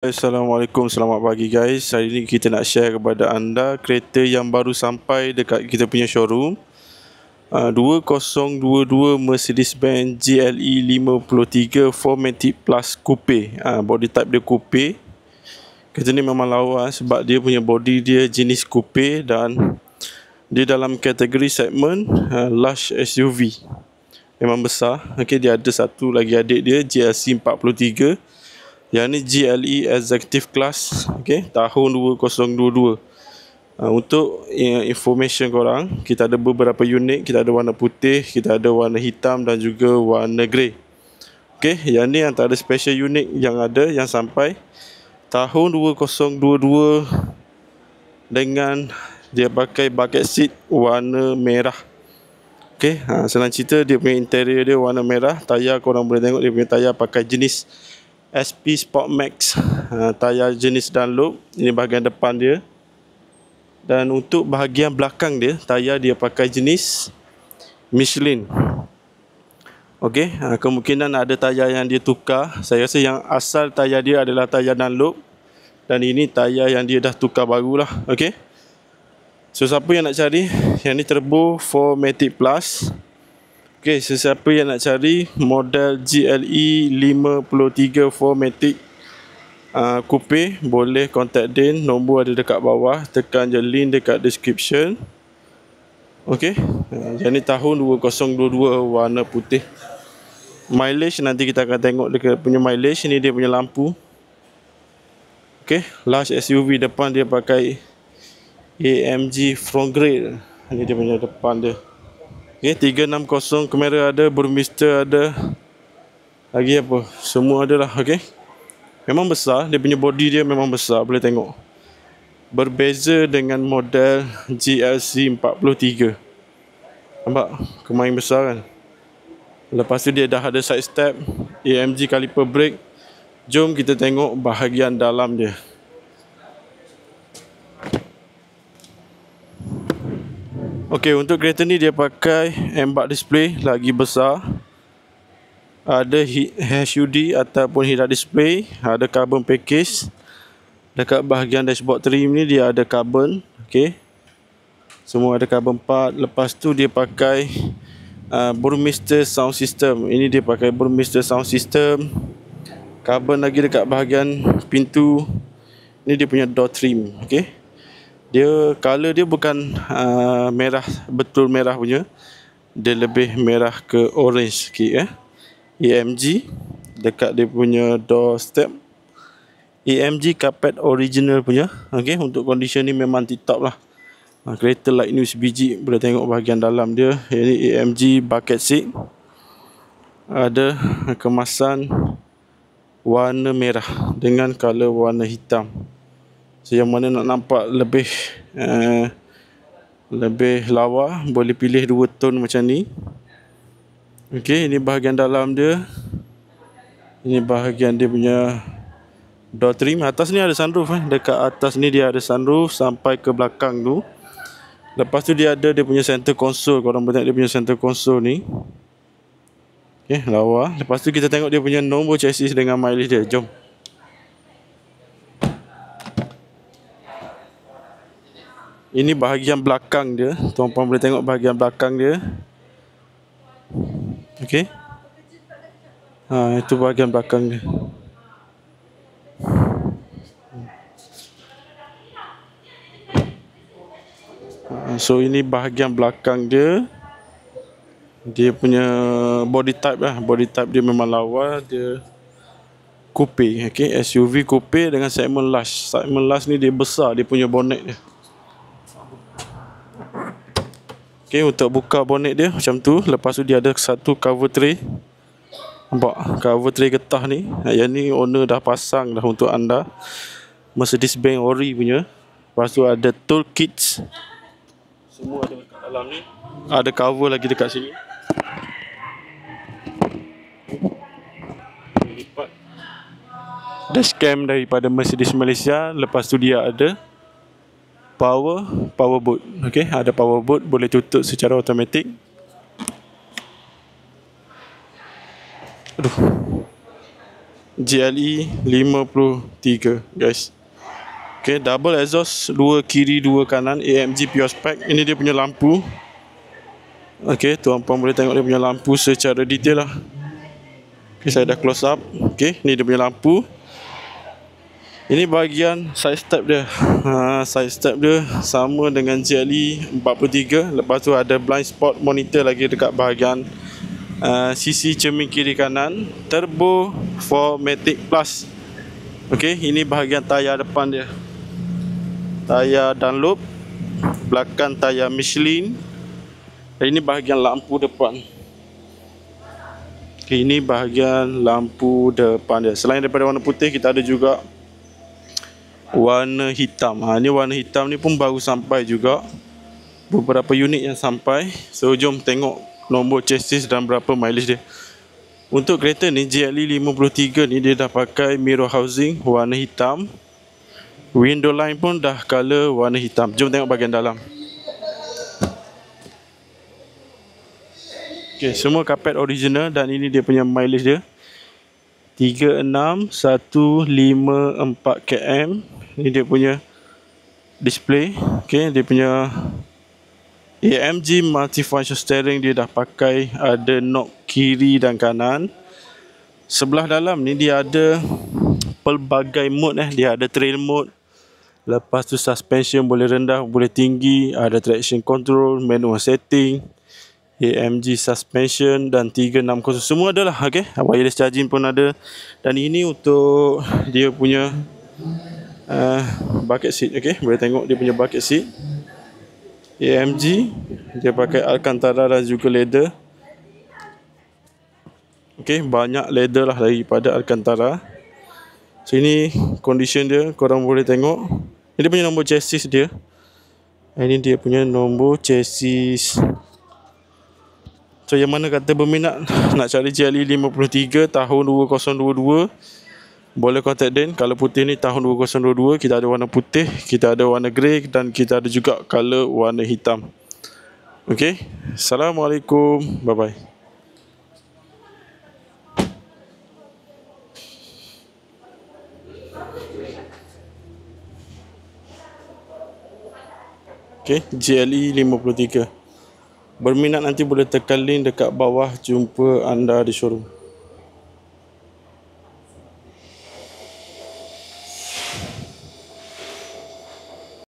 Assalamualaikum, selamat pagi guys. Hari ini kita nak share kepada anda kereta yang baru sampai dekat kita punya showroom. 2022 Mercedes-Benz GLE 53 4MATIC Plus Coupe. Body type dia coupe. Kereta ni memang lawa sebab dia punya body dia jenis coupe dan dia dalam kategori segmen lush SUV. Memang besar. Okey, dia ada satu lagi adik dia GLC 43. Yang ni GLE Executive Class, okay, tahun 2022. Untuk information korang, kita ada beberapa unit. Kita ada warna putih, kita ada warna hitam dan juga warna grey. Okay, yang ni antara special unit yang ada yang sampai tahun 2022 dengan dia pakai bucket seat warna merah. Okay, senang cerita dia punya interior dia warna merah. Tayar korang boleh tengok dia punya tayar pakai jenis SP Sport Max, tayar jenis Dunlop. Ini bahagian depan dia. Dan untuk bahagian belakang dia, tayar dia pakai jenis Michelin. Okey, kemungkinan ada tayar yang dia tukar. Saya rasa yang asal tayar dia adalah tayar Dunlop. Dan ini tayar yang dia dah tukar barulah. Okey. So siapa yang nak cari, yang ni turbo 4MATIC Plus. Okay, sesiapa yang nak cari model GLE 53 4MATIC Coupe, boleh contact Din. Nombor ada dekat bawah. Tekan je link dekat description. Okay, yang ni tahun 2022 warna putih. Mileage nanti kita akan tengok dekat punya mileage. Ini dia punya lampu. Okay, lush SUV. Depan dia pakai AMG front grille. Ini dia punya depan dia. Okay, 360 kamera ada, Burmester ada. Lagi apa? Semua ada lah, okay. Memang besar, dia punya body dia memang besar, boleh tengok. Berbeza dengan model GLC 43. Nampak? Kemain besar kan? Lepas tu dia dah ada side step, AMG caliper brake. Jom kita tengok bahagian dalam dia. Okey, untuk kereta ni dia pakai embark display lagi besar. Ada HUD ataupun head-up display, ada carbon package. Dekat bahagian dashboard trim ni dia ada carbon, okey. Semua ada carbon part. Lepas tu dia pakai Burmester sound system. Ini dia pakai Burmester sound system. Carbon lagi dekat bahagian pintu. Ini dia punya door trim, okey. Dia color dia bukan merah betul merah punya. Dia lebih merah ke orange sikit AMG dekat dia punya door step. AMG carpet original punya. Okey, untuk condition ni memang tip-top lah. Kereta like new sebiji. Boleh tengok bahagian dalam dia. Ini AMG bucket seat. Ada kemasan warna merah dengan color warna hitam. So, yang mana nak nampak lebih lawa, boleh pilih dua tone macam ni. Okey, ini bahagian dalam dia. Ini bahagian dia punya door trim. Atas ni ada sunroof Dekat atas ni dia ada sunroof sampai ke belakang tu. Lepas tu dia ada dia punya center console. Korang boleh tengok dia punya center console ni. Okey, lawa. Lepas tu kita tengok dia punya nombor chassis dengan mileage dia. Jom. Ini bahagian belakang dia. Tuan-puan boleh tengok bahagian belakang dia. Okey. Itu bahagian belakang dia. So ini bahagian belakang dia. Dia punya body type lah. Body type dia memang lawa. Dia coupe, okey, SUV coupe dengan segmen lush. Segmen lush ni dia besar, dia punya bonnet dia. Okay, untuk buka bonnet dia macam tu. Lepas tu dia ada satu cover tray. Nampak cover tray getah ni. Yang ni owner dah pasang dah untuk anda. Mercedes-Benz ori punya. Lepas tu ada tool kits. Semua ada dekat dalam ni. Ada cover lagi dekat sini. Lipat dashcam daripada Mercedes Malaysia. Lepas tu dia ada power boot. Okey, ada power boot, boleh tutup secara automatik. GLE 53 guys. Okay, double exhaust, dua kiri dua kanan, AMG pure spec. Ini dia punya lampu. Okay, tuan-puan boleh tengok dia punya lampu secara detail lah. Okay, saya dah close up. Okay, ni dia punya lampu. Ini bahagian side step dia. Side step dia sama dengan GLE 43. Lepas tu ada blind spot monitor lagi dekat bahagian sisi cermin kiri kanan. Turbo 4matic Plus. Okey, ini bahagian tayar depan dia. Tayar Dunlop, belakang tayar Michelin. Dan ini bahagian lampu depan. Okey, ini bahagian lampu depan dia. Selain daripada warna putih, kita ada juga warna hitam. Ini warna hitam ni pun baru sampai juga. Beberapa unit yang sampai. So jom tengok nombor chassis dan berapa mileage dia. Untuk kereta ni GLE 53 ni dia dah pakai mirror housing warna hitam. Window line pun dah color warna hitam. Jom tengok bahagian dalam. Okay, semua kapet original dan ini dia punya mileage dia. 36154 km. Ini dia punya display. Okay, dia punya AMG multifunction steering dia dah pakai, ada knob kiri dan kanan. Sebelah dalam ni dia ada pelbagai mode dia ada trail mode. Lepas tu suspension boleh rendah, boleh tinggi, ada traction control, manual setting, AMG suspension dan 360 semua adalah. Okey, wireless charging pun ada. Dan ini untuk dia punya bucket seat. Okey, boleh tengok dia punya bucket seat. AMG dia pakai Alcantara dan juga leather. Okey, banyak leather lah daripada Alcantara. So ini condition dia, korang boleh tengok. Ini dia punya nombor chassis dia. Ini dia punya nombor chassis. So yang mana kata berminat nak cari GLE 53 tahun 2022, boleh contact Dan. Kalau putih ni tahun 2022, kita ada warna putih, kita ada warna grey dan kita ada juga color warna hitam. Okey. Assalamualaikum. Bye bye. Okay, GLE 53. Berminat nanti boleh tekan link dekat bawah. Jumpa anda di showroom.